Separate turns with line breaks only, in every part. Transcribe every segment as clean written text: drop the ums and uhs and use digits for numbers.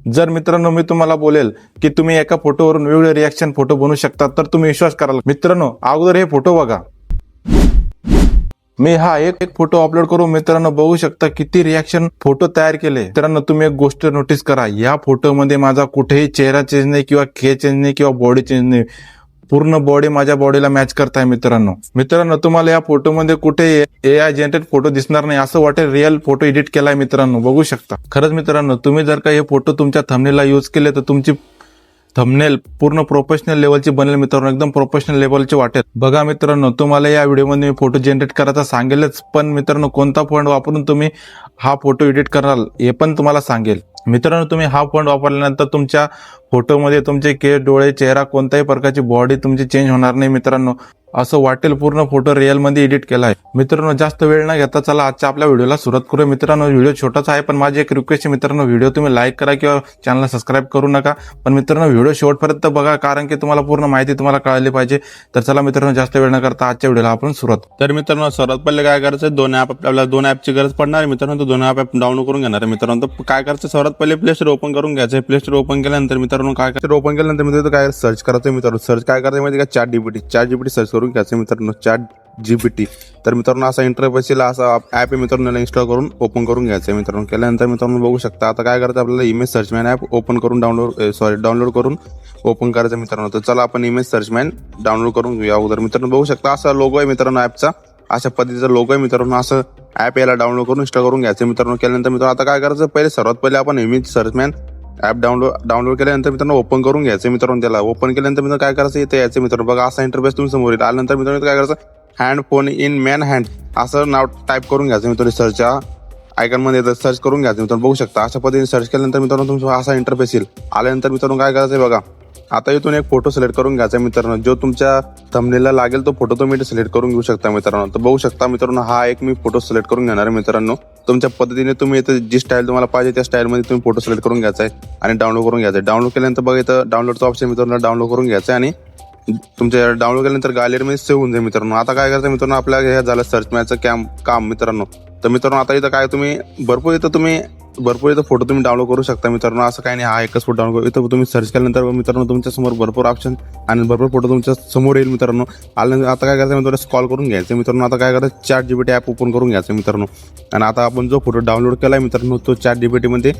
जर मित्रांनो मी तुम्हाला बोलेल की तुम्ही एका फोटोवरून वेगवेगळे रिॲक्शन फोटो बनवू शकता तर तुम्ही विश्वास कराल. मित्रांनो अगोदर हे फोटो बघा. मी हा एक फोटो अपलोड करून मित्रांनो बघू शकता किती रिॲक्शन फोटो तयार केले. मित्रांनो तुम्ही एक गोष्ट नोटीस करा, या फोटोमध्ये माझा कुठेही चेहरा चेंज नाही किंवा खेळ चेंज नाही किंवा बॉडी चेंज नाही. पूर्ण बॉडी माझ्या बॉडीला मॅच करताय मित्रांनो तुम्हाला या फोटोमध्ये कुठे AI जनरेट फोटो दिसणार नाही, असं वाटेल रिअल फोटो एडिट केलाय मित्रांनो, बघू शकता. खरंच मित्रांनो तुम्ही जर का हे फोटो तुमच्या थंबनेलला यूज केले तर तुमची थंबनेल पूर्ण प्रोफेशनल लेवलची बनेल मित्रांनो, एकदम प्रोफेशनल लेवलची वाटेल. बघा मित्रांनो तुम्हाला या व्हिडिओमध्ये मी फोटो जनरेट करायचा सांगेलच, पण मित्रांनो कोणता फंड वापरून तुम्ही हा फोटो एडिट कराल हे पण तुम्हाला सांगेल. मित्रांनो तुम्ही हा फंड वापरल्यानंतर तुमच्या फोटोमध्ये तुमचे केस, डोळे, चेहरा, कोणत्याही प्रकारची बॉडी तुमची चेंज होणार नाही मित्रांनो, असं वाटेल पूर्ण फोटो रिअल मध्ये एडिट केलाय. मित्रांनो जास्त वेळ न घेता चला आजच्या आपल्या व्हिडिओला सुरुवात करूया. मित्रांनो व्हिडिओ छोटाच आहे पण माझी एक रिक्वेस्ट आहे मित्रांनो, व्हिडिओ तुम्ही लाईक करा किंवा चॅनलला सबस्क्राईब करू नका, पण मित्रांनो व्हिडिओ शेवटपर्यंत बघा कारण की तुम्हाला पूर्ण माहिती तुम्हाला कळाली पाहिजे. तर चला मित्रांनो जास्त वेळ न करता आजच्या व्हिडिओला आपण सुरुवात.
तर मित्रांनो सर्वात पहिले काय करायचं, दोन ॲप आपल्याला दोन ॲपची गरज पडणार आहे मित्रांनो. तो दोन ॲप डाउनलोड करून घेणार आहे मित्रांनो. तर काय करायचं, सर्वात पहिले प्ले स्टोर ओपन करून घ्यायचं. प्ले स्टोर ओपन केल्यानंतर मित्रांनो काय करायचं, ओपन केल्यानंतर मित्रांनो काय सर्च करायचं मित्रांनो. सर्च काय करायचं माहिती का, ChatGPT सर्च करून घ्यायचं मित्रांनो, ChatGPT. तर मित्रांनो असा इंटरफेस येईल, असा ॲप आहे मित्रांनो, इन्स्टॉल करून ओपन करून घ्यायचं मित्रांनो. केल्यानंतर मित्रांनो बघू शकता आता काय करायचं, आपल्याला इमेज सर्चमॅन ॲप ओपन करून डाउनलोड करून ओपन करायचं मित्रांनो. तर चला आपण इमेज सर्चमॅन डाउनलोड करून घेऊया अगोदर. मित्रांनो बघू शकता असा लोगो आहे मित्रांनो ॲपचा, अशा पद्धतीचा लोगो आहे मित्रांनो. असं ॲप याला डाउनलोड करून इन्स्टॉल करून घ्यायचं मित्रांनो. केल्यानंतर मित्रांनो आता काय करायचं, पहिले सर्वात पहिले आपण इमेज सर्चमॅन ॲप डाउनलोड केल्यानंतर मित्रांनो ओपन करून घ्यायचं मित्रांनो. त्याला ओपन केल्यानंतर मित्रांनो काय करायचं, इथे यायचं मित्रांनो. बघा असा इंटरफेस तुम्ही समोर येईल. आल्यानंतर मित्रांनो काय करायचं, hand phone in man hand असं नाव टाईप करून घ्यायचं मित्रांनो. सर्चच्या आयकॉनमध्ये येतं, सर्च करून घ्यायचं मित्रांनो. बघू शकता अशा पद्धतीने सर्च केल्यानंतर मित्रांनो तुमचा असा इंटरफेस येईल. आल्यानंतर मित्रांनो काय करायचं बघा, आता इथून एक फोटो सिलेक्ट करून घ्यायचा मित्रांनो. जो तुमच्या थंबनेलला लागेल तो फोटो तुम्ही सिलेक्ट करून घेऊ शकता मित्रांनो. तर बघू शकता मित्रांनो हा एक मी फोटो सिलेक्ट करून घेणार आहे मित्रांनो. तुमच्या पद्धतीने तुम्ही इथं जी स्टाईल तुम्हाला पाहिजे त्या स्टाईलमध्ये तुम्ही फोटो सिलेक्ट करून घ्यायचा आहे आणि डाउनलोड करून घ्यायचा आहे. डाउनलोड केल्यानंतर बघा इथं डाउनलोडचा ऑप्शन मित्रांनो, डाउनलोड करून घ्यायचा आहे आणि तुमच्या डाउनलोड केल्यानंतर गॅलरीमध्ये सेव्ह होऊन जाईल मित्रांनो. आता काय करायचं मित्रांनो, आपल्या हे झालं सर्च मॅचचं काम मित्रांनो. तर मित्रांनो आता इथं काय तुम्ही भरपूर इथं फोटो तुम्ही डाउनलोड करू शकता मित्रांनो. असं काही नाही हा एकच फोटो डाउनलोड, इथं तुम्ही सर्च केल्यानंतर मित्रांनो तुमच्या समोर भरपूर ऑप्शन आणि भरपूर फोटो तुमच्या समोर येईल मित्रांनो. आल्यानंतर आता काय करायचं मित्रांनो, स्क्रॉल करून घ्यायचं मित्रांनो. आता काय करायचं, ChatGPT ॲप ओपन करून घ्यायचं मित्रांनो. आणि आता आपण जो फोटो डाउनलोड केलाय मित्रांनो तो ChatGPT मध्ये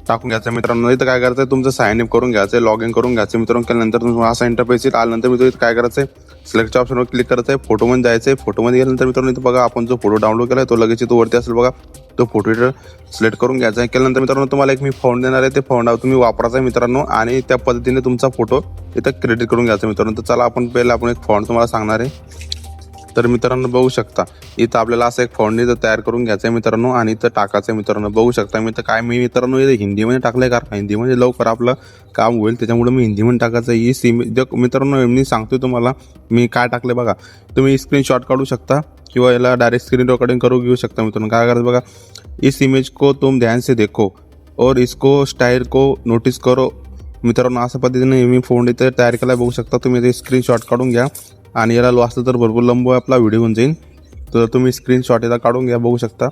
टाकून घ्यायचं मित्रांनो. इथं काय करायचं, तुमचं साइन अप करून घ्यायचं, लॉग इन करून घ्यायचं मित्रांनो. केल्यानंतर तुम्हाला असा इंटरफेस येईल. आल्यानंतर मित्रांनो काय करायचं, सिलेक्टच्या ऑप्शनवर क्लिक करायचं आहे, फोटोमध्ये जायचं. फोटोमध्ये गेल्यानंतर मित्रांनो इथं बघा आपण जो फोटो डाउनलोड केलाय तो लगेच तो वरती असेल बघा, तो फोटो इथं सिलेक्ट करून घ्यायचा आहे. केल्यानंतर मित्रांनो तुम्हाला एक मी फॉन्ट देणार आहे, ते फॉन्ट तुम्ही वापरायचा आहे मित्रांनो आणि त्या पद्धतीने तुमचा फोटो इथं क्रेडिट करून घ्यायचा मित्रांनो. तर चला आपण पहिला आपण एक फॉन्ट तुम्हाला सांगणार आहे. तर मित्रांनो बघू शकता इथं आपल्याला असं एक फॉन्ट इथं तयार करून घ्यायचं आहे मित्रांनो आणि इथं टाकायचं आहे मित्रांनो. बघू शकता मी तर मी मित्रांनो इथं हिंदीमध्ये टाकलंय, कारण हिंदीमध्ये लवकर आपलं काम होईल त्याच्यामुळे मी हिंदीमध्ये टाकायचं. ही मित्रांनो मी सांगतोय तुम्हाला मी काय टाकलंय बघा. तुम्ही स्क्रीनशॉट काढू शकता किंवा याला डायरेक्ट स्क्रीन रेकॉर्डिंग करून घेऊ शकता मित्रांनो. काय करायचं बघा, इस इमेज को तुम ध्यान से देखो और इसको स्टाईल को नोटिस करो मित्रांनो. अशा पद्धतीने मी फोन इथे तयार केला बघू शकता तुम्ही. ते स्क्रीनशॉट काढून घ्या आणि याला वाचलं तर भरपूर लंब आपला व्हिडिओ होऊन जाईल. तर तुम्ही स्क्रीनशॉट याला काढून घ्या बघू शकता.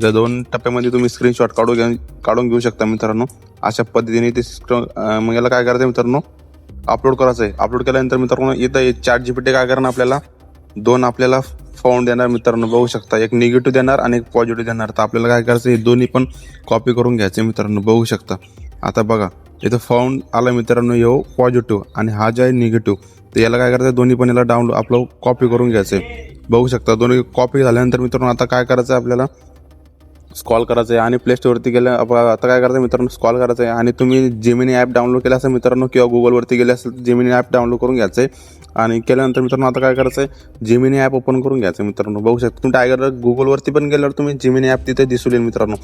या 2 टप्प्यामध्ये तुम्ही स्क्रीनशॉट काढून घेऊ शकता मित्रांनो. अशा पद्धतीने ते मग याला काय करायचं मित्रांनो, अपलोड करायचं आहे. अपलोड केल्यानंतर मित्रांनो इथं ChatGPT काय करणार, आपल्याला 2 आपल्याला फॉन्ट देणार मित्रांनो. बघू शकता एक निगेटिव्ह देणार आणि एक पॉझिटिव्ह देणार. तर आपल्याला काय करायचं, हे दोन्ही पण कॉपी करून घ्यायचे मित्रांनो. बघू शकता आता बघा इथं फॉन्ट आला मित्रांनो, यो पॉझिटिव्ह आणि हा जो आहे निगेटिव्ह. तर याला काय करायचं, दोन्ही पण याला डाउनलोड आपलं कॉपी करून घ्यायचं आहे. बघू शकता दोन्ही कॉपी झाल्यानंतर मित्रांनो आता काय करायचं आहे, आपल्याला स्क्रॉल करायचं आहे आणि प्ले स्टोरवरती गेलं. आता काय करायचं मित्रांनो, स्क्रॉल करायचं आहे आणि तुम्ही जेमिनी ॲप डाउनलोड केलं असेल मित्रांनो किंवा गुगलवरती गेले असेल जेमिनी ॲप डाउनलोड करून घ्यायचं आहे. आणि केल्यानंतर मित्रांनो आता काय करायचं आहे, जेमिनी ॲप ओपन करून घ्यायचं मित्रांनो. बघू शकता तुम्ही टायगर गुगलवरती पण गेल्यावर तुम्ही जेमिनी ॲप तिथे दिसून येईल मित्रांनो.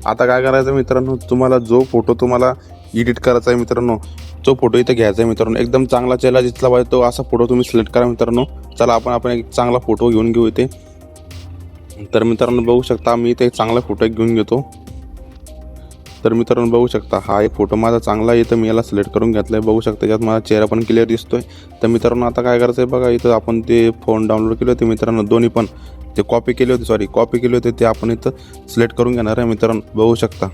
आता काय करायचं मित्रांनो, तुम्हाला जो फोटो तुम्हाला एडिट करायचा आहे मित्रांनो तो फोटो इथे घ्यायचा आहे मित्रांनो. एकदम चांगला चेहरा दिसला पाहिजे तो असा फोटो तुम्ही सिलेक्ट करा मित्रांनो. चला आपण एक चांगला फोटो घेऊन घेऊ इथे. तर मित्रांनो बघू शकता मी इथे एक चांगला फोटो घेऊन घेतो. तर मित्रांनो बघू शकता हा एक फोटो माझा चांगला आहे, इथं मी याला सिलेक्ट करून घेतला आहे. बघू शकता यात माझा चेहरा पण क्लिअर दिसतोय. तर मित्रांनो आता काय करायचं आहे बघा, इथं आपण ते फोन डाउनलोड केले होते मित्रांनो, दोन्ही पण ते कॉपी केले होते ते आपण इथं सिलेक्ट करून घेणार आहे मित्रांनो. बघू शकता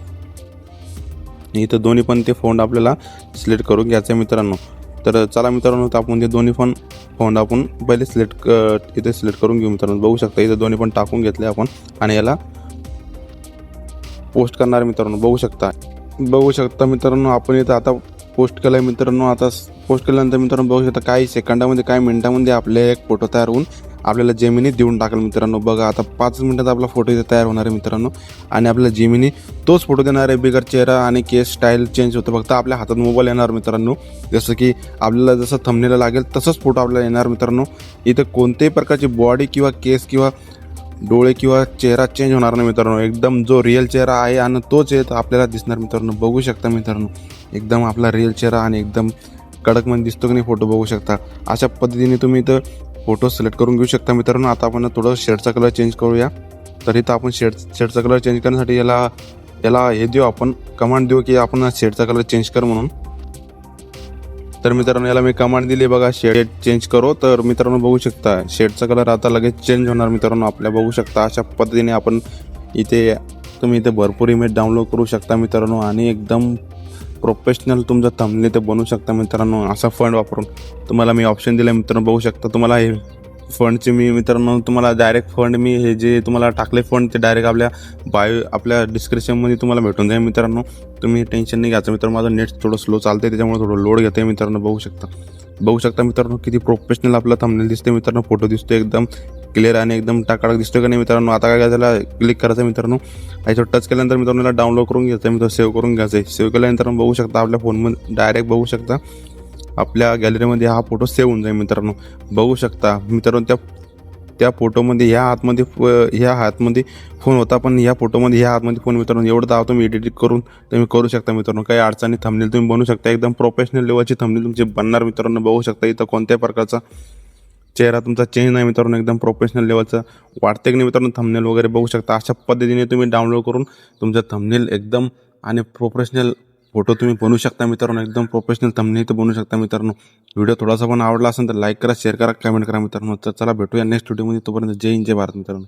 इथं दोन्ही पण ते फोन आपल्याला सिलेक्ट करून घ्यायचं आहे मित्रांनो. तर चला मित्रांनो, तर आपण ते दोन्ही पण फोन आपण पहिले इथे सिलेक्ट करून घेऊ मित्रांनो. बघू शकता इथं दोन्ही पण टाकून घेतले आपण आणि याला पोस्ट करणार मित्रांनो. बघू शकता मित्रांनो, आपण इथं आता पोस्ट केलं आहे मित्रांनो. आता पोस्ट केल्यानंतर मित्रांनो बघू शकता काही सेकंदामध्ये काही मिनिटांमध्ये आपले एक फोटो तयार होऊन आपल्याला जेमिनी देऊन टाकेल मित्रांनो. बघा आता 5 मिनिटात आपला फोटो इथे तयार होणार आहे मित्रांनो आणि आपल्याला जेमिनी तोच फोटो देणार आहे. बिगर चेहरा आणि केस स्टाईल चेंज होतं, फक्त आपल्या हातात मोबाईल येणार मित्रांनो. जसं की आपल्याला जसं थंबनेलला लागेल तसंच फोटो आपल्याला येणार मित्रांनो. इथं कोणत्याही प्रकारची बॉडी किंवा केस किंवा डोळे किंवा चेहरा चेंज होणार नाही मित्रांनो. एकदम जो रिअल चेहरा आहे आणि तोच आपल्याला दिसणार मित्रांनो. बघू शकता मित्रांनो, एकदम आपला रिअल चेहरा आणि एकदम कडकमध्ये दिसतो की नाही फोटो. बघू शकता अशा पद्धतीने तुम्ही इथं फोटो सिलेक्ट करून घेऊ शकता मित्रांनो. आता आपण थोडं शेडचा कलर चेंज करूया. तर इथं आपण शेडचा कलर चेंज करण्यासाठी याला हे देऊ, आपण कमांड देऊ की आपण शेडचा कलर चेंज कर म्हणून. तर मित्रांनो याला मी कमांड दिली बघा, शेड चेंज करो. तर मित्रांनो बघू शकता शेडचा कलर आता लगेच चेंज होणार मित्रांनो आपल्या. बघू शकता अशा पद्धतीने आपण तुम्ही इथे भरपूर इमेज डाउनलोड करू शकता मित्रांनो आणि एकदम प्रोफेशनल तुमचा थंबनेल इथे बनवू शकता मित्रांनो. असा फंड वापरून तुम्हाला मी ऑप्शन दिला मित्रांनो. बघू शकता तुम्हाला हे फंडचे मी मित्रांनो तुम्हाला डायरेक्ट फंड मी हे जे तुम्हाला टाकले फंड ते डायरेक्ट आपल्या डिस्क्रिप्शनमध्ये तुम्हाला भेटून जाईल मित्रांनो. तुम्ही टेन्शन नाही घ्यायचं मित्रांनो. माझं नेट थोडं स्लो चालतं त्याच्यामुळे थोडं लोड घेते मित्रांनो. बघू शकता मित्रांनो किती प्रोफेशनल आपला थंबनेल दिसते मित्रांनो. फोटो दिसतो एकदम क्लिअर आणि एकदम टाकाटक दिसतो का नाही मित्रांनो. आता काय त्याला क्लिक करायचं मित्रांनो. याच्यावर टच केल्यानंतर मित्रांनो याला डाउनलोड करून घ्यायचं मित्रांनो. सेव्ह करून घ्यायचं. सेव्ह केल्यानंतर बघू शकता आपल्या फोनमध्ये डायरेक्ट बघू शकता आपल्या गॅलरीमध्ये हा फोटो सेव्ह होऊन जाईल मित्रांनो. बघू शकता मित्रांनो त्या फोटोमध्ये ह्या हातमध्ये फोन होता, पण ह्या फोटोमध्ये ह्या हातमध्ये फोन मित्रांनो. एवढं तर तुम्ही एडिट करून तुम्ही करू शकता मित्रांनो. काही अडचणी थंबनेल तुम्ही बनवू शकता. एकदम प्रोफेशनल लेवलची थंबनेल तुमची बनणार मित्रांनो. बघू शकता इथं कोणत्याही प्रकारचा चेहरा तुमचा चेंज नाही मित्रांनो. एकदम प्रोफेशनल लेवलचं वाटते की नाही मित्रांनो थंबनेल वगैरे. बघू शकता अशा पद्धतीने तुम्ही डाउनलोड करून तुमचं थंबनेल एकदम आणि प्रोफेशनल फोटो तुम्ही बनवू शकता मित्रांनो. एकदम प्रोफेशनल थंबनेल इथं बनवू शकता मित्रांनो. व्हिडिओ थोडासा पण आवडला असेल तर लाईक करा, शेअर करा, कमेंट करा मित्रांनो. तर चला भेटूया नेक्स्ट व्हिडिओमध्ये. तोपर्यंत जय हिंद, जय भारत मित्रांनो.